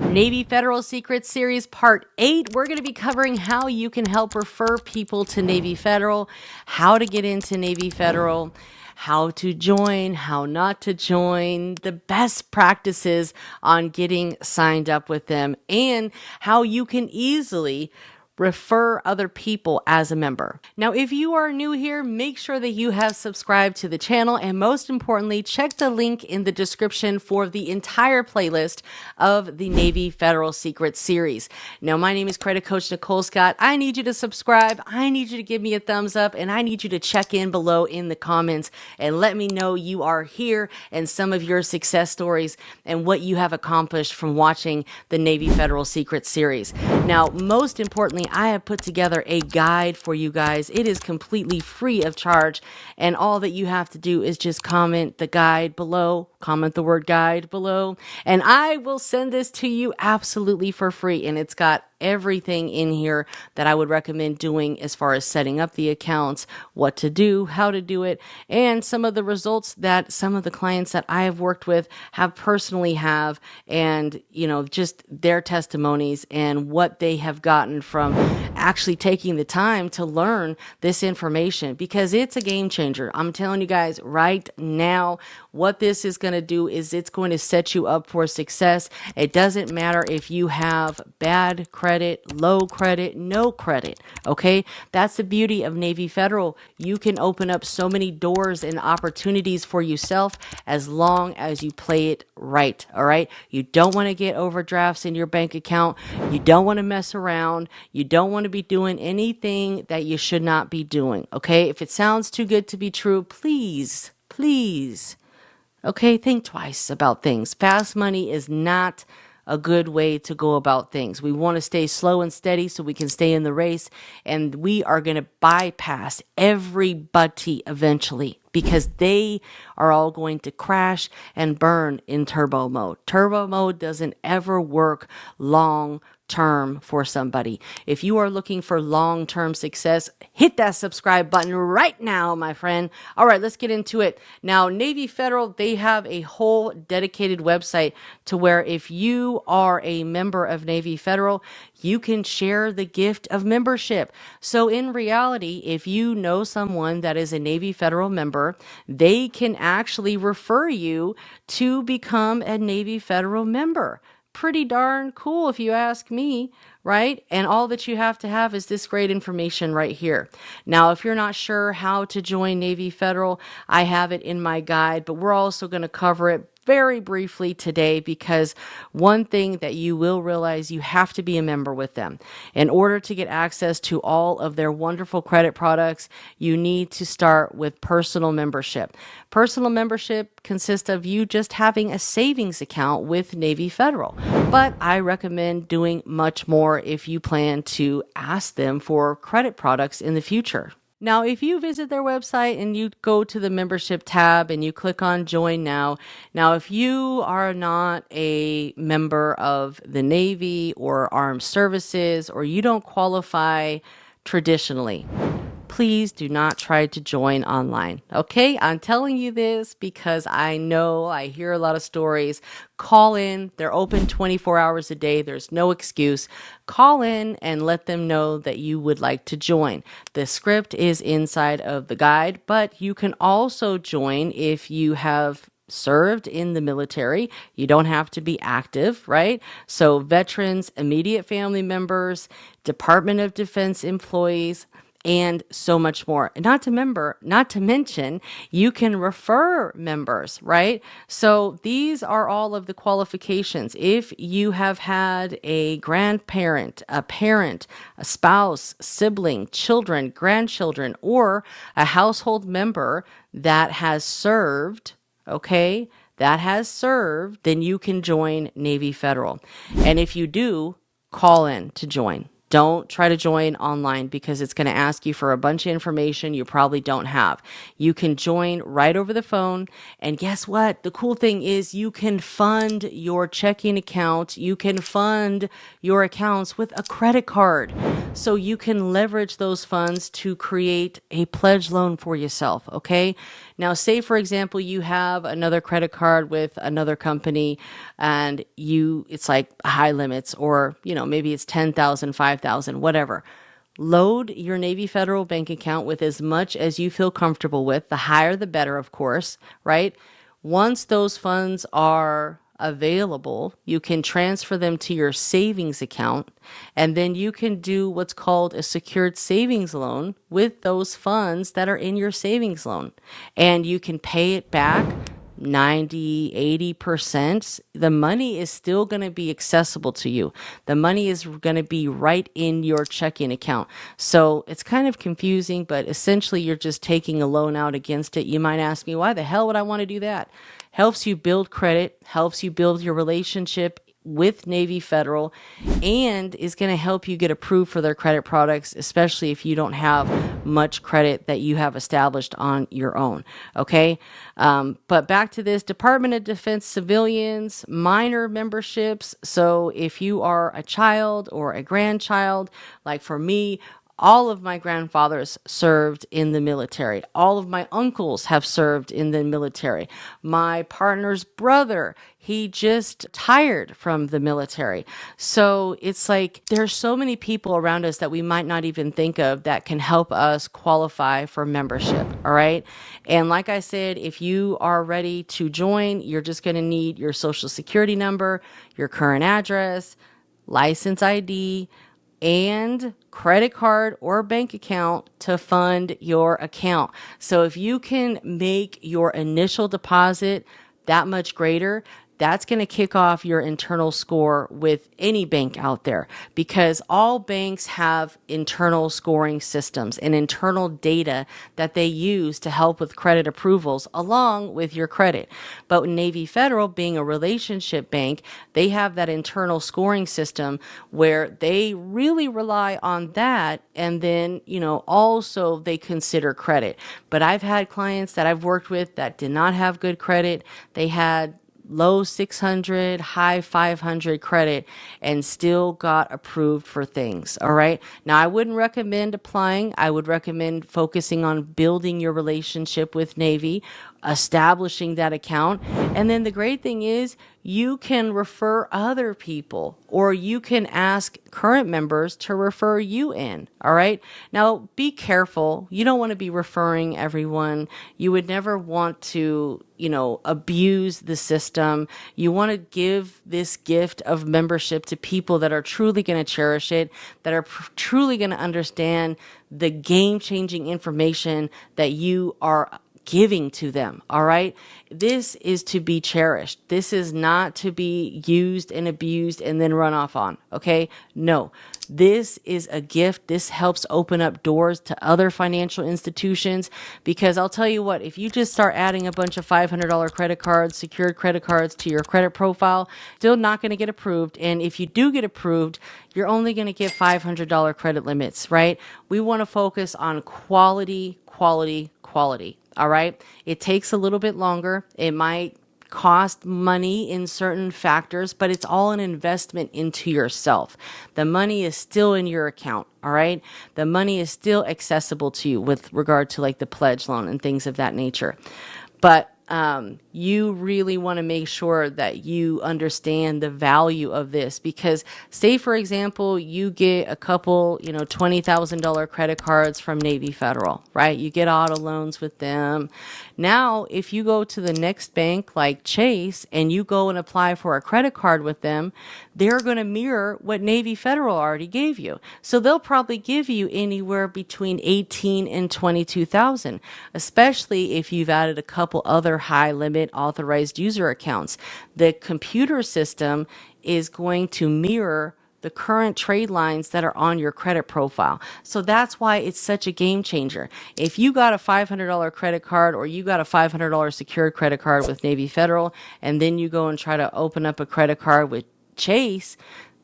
Navy Federal Secret Series Part 8. We're going to be covering how you can help refer people to Navy Federal, how to get into Navy Federal, how to join, how not to join, the best practices on getting signed up with them, and how you can easily refer other people as a member. Now, if you are new here, make sure that you have subscribed to the channel, and most importantly, check the link in the description for the entire playlist of the Navy Federal Secret Series. Now, my name is Credit Coach Nicole Scott. I need you to subscribe. I need you to give me a thumbs up, and I need you to check in below in the comments and let me know you are here and some of your success stories and what you have accomplished from watching the Navy Federal Secret Series. Now, most importantly, I have put together a guide for you guys. It is completely free of charge, and all that you have to do is just comment the guide below, comment the word guide below, and I will send this to you absolutely for free. And it's got everything in here that I would recommend doing as far as setting up the accounts, what to do, how to do it, and some of the results that some of the clients that I have worked with have personally have, and just their testimonies and what they have gotten from actually taking the time to learn this information, because it's a game changer. I'm telling you guys right now, what this is going to do is it's going to set you up for success. It doesn't matter if you have bad credit, low credit, no credit. Okay, that's the beauty of Navy Federal. You can open up so many doors and opportunities for yourself as long as you play it right. All right, you don't want to get overdrafts in your bank account. You don't want to mess around. You don't want to be doing anything that you should not be doing. Okay, if it sounds too good to be true, please, okay, think twice about things. Fast money is not a good way to go about things. We want to stay slow and steady so we can stay in the race, and we are going to bypass everybody eventually, because they are all going to crash and burn in turbo mode. Turbo mode doesn't ever work long term for somebody. If you are looking for long-term success, hit that subscribe button right now, my friend. All right, let's get into it. Now, Navy Federal, they have a whole dedicated website to where if you are a member of Navy Federal, you can share the gift of membership. So in reality, if you know someone that is a Navy Federal member, they can actually refer you to become a Navy Federal member. Pretty darn cool if you ask me, right? And all that you have to have is this great information right here. Now, if you're not sure how to join Navy Federal, I have it in my guide, but we're also going to cover it very briefly today, because one thing that you will realize, you have to be a member with them. In order to get access to all of their wonderful credit products, you need to start with personal membership. Personal membership consists of you just having a savings account with Navy Federal, but I recommend doing much more if you plan to ask them for credit products in the future. Now, if you visit their website and you go to the membership tab and you click on join now, if you are not a member of the Navy or Armed Services, or you don't qualify traditionally, please do not try to join online. Okay, I'm telling you this because I know I hear a lot of stories. Call in. They're open 24 hours a day. There's no excuse. Call in and let them know that you would like to join. The script is inside of the guide, but you can also join if you have served in the military. You don't have to be active, right? So veterans, immediate family members, Department of Defense employees, and so much more. Not to mention, you can refer members, right? So these are all of the qualifications. If you have had a grandparent, a parent, a spouse, sibling, children, grandchildren, or a household member that has served, okay, then you can join Navy Federal. And if you do, call in to join. Don't try to join online, because it's going to ask you for a bunch of information you probably don't have. You can join right over the phone. And guess what? The cool thing is you can fund your checking account. You can fund your accounts with a credit card. so you can leverage those funds to create a pledge loan for yourself. Okay. Now, say, for example, you have another credit card with another company and it's like high limits, or, maybe it's 10,000, 5,000, whatever. Load your Navy Federal bank account with as much as you feel comfortable with. The higher, the better, of course, right? Once those funds are available, you can transfer them to your savings account, and then you can do what's called a secured savings loan with those funds that are in your savings loan. And you can pay it back 90, 80%. The money is still going to be accessible to you. The money is going to be right in your checking account. So it's kind of confusing, but essentially you're just taking a loan out against it. You might ask me, why the hell would I want to do that? Helps you build credit, helps you build your relationship with Navy Federal, and is going to help you get approved for their credit products, especially if you don't have much credit that you have established on your own. Okay. But back to this, Department of Defense civilians, minor memberships. So if you are a child or a grandchild, like for me, all of my grandfathers served in the military. All of my uncles have served in the military. My partner's brother, he just retired from the military. So it's like there's so many people around us that we might not even think of that can help us qualify for membership. All right. And like I said, if you are ready to join, you're just going to need your social security number, your current address, license ID, and credit card or bank account to fund your account. So if you can make your initial deposit that much greater, that's going to kick off your internal score with any bank out there, because all banks have internal scoring systems and internal data that they use to help with credit approvals along with your credit. But Navy Federal, being a relationship bank, they have that internal scoring system where they really rely on that. And then, also they consider credit. But I've had clients that I've worked with that did not have good credit. They had low 600, high 500 credit, and still got approved for things. All right. Now, I wouldn't recommend applying. I would recommend focusing on building your relationship with Navy, establishing that account. And then the great thing is you can refer other people, or you can ask current members to refer you in. All right. Now, be careful. You don't want to be referring everyone. You would never want to, abuse the system. You want to give this gift of membership to people that are truly going to cherish it, that are truly going to understand the game-changing information that you are giving to them. All right. This is to be cherished. This is not to be used and abused and then run off on. Okay. No, this is a gift. This helps open up doors to other financial institutions, because I'll tell you what, if you just start adding a bunch of $500 credit cards, secured credit cards to your credit profile, still not going to get approved. And if you do get approved, you're only going to get $500 credit limits, right? We want to focus on quality, quality, quality. All right. It takes a little bit longer. It might cost money in certain factors, but it's all an investment into yourself. The money is still in your account. All right. The money is still accessible to you with regard to like the pledge loan and things of that nature. But you really want to make sure that you understand the value of this, because say, for example, you get a couple, $20,000 credit cards from Navy Federal, right? You get auto loans with them. Now, if you go to the next bank like Chase and you go and apply for a credit card with them, they're going to mirror what Navy Federal already gave you. So they'll probably give you anywhere between 18 and 22,000, especially if you've added a couple other high limit authorized user accounts. The computer system is going to mirror the current trade lines that are on your credit profile. So that's why it's such a game changer. If you got a $500 credit card, or you got a $500 secured credit card with Navy Federal, and then you go and try to open up a credit card with Chase,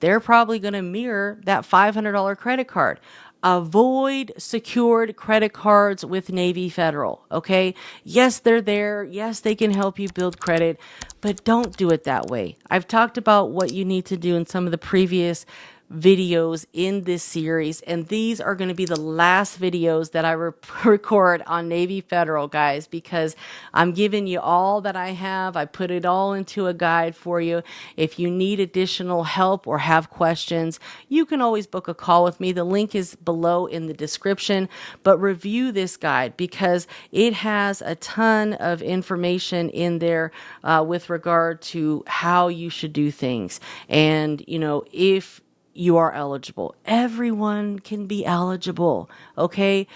they're probably going to mirror that $500 credit card. Avoid secured credit cards with Navy Federal. Okay. Yes, they're there. Yes, they can help you build credit, but don't do it that way. I've talked about what you need to do in some of the previous videos in this series, and these are going to be the last videos that I record on Navy Federal, guys, because I'm giving you all that I have. I put it all into a guide for you. If you need additional help or have questions, you can always book a call with me. The link is below in the description, but review this guide because it has a ton of information in there with regard to how you should do things. And, you know, if you are eligible. Everyone can be eligible, okay?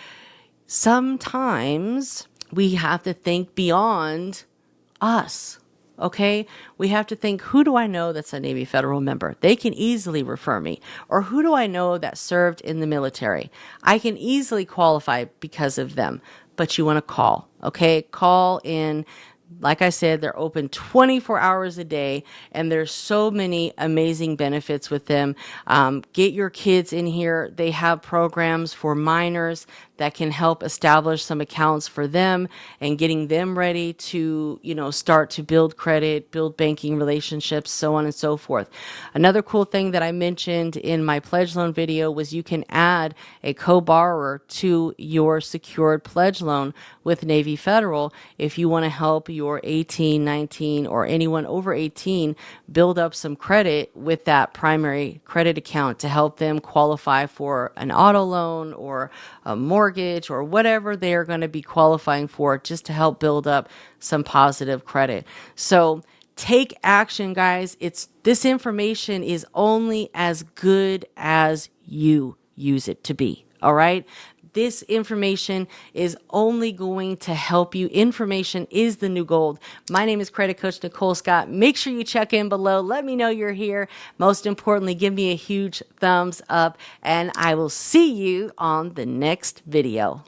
Sometimes we have to think beyond us, okay? We have to think, who do I know that's a Navy Federal member? They can easily refer me. Or who do I know that served in the military? I can easily qualify because of them. But you want to call, okay? Call in. Like I said, they're open 24 hours a day, and there's so many amazing benefits with them. Get your kids in here. They have programs for minors that can help establish some accounts for them and getting them ready to, you know, start to build credit, build banking relationships, so on and so forth. Another cool thing that I mentioned in my pledge loan video was you can add a co-borrower to your secured pledge loan with Navy Federal if you want to help your 18, 19, or anyone over 18 build up some credit with that primary credit account to help them qualify for an auto loan or a mortgage or whatever they're going to be qualifying for, just to help build up some positive credit. So take action, guys. This information is only as good as you use it to be. All right. This information is only going to help you. Information is the new gold. My name is Credit Coach Nicole Scott. Make sure you check in below. Let me know you're here. Most importantly, give me a huge thumbs up, and I will see you on the next video.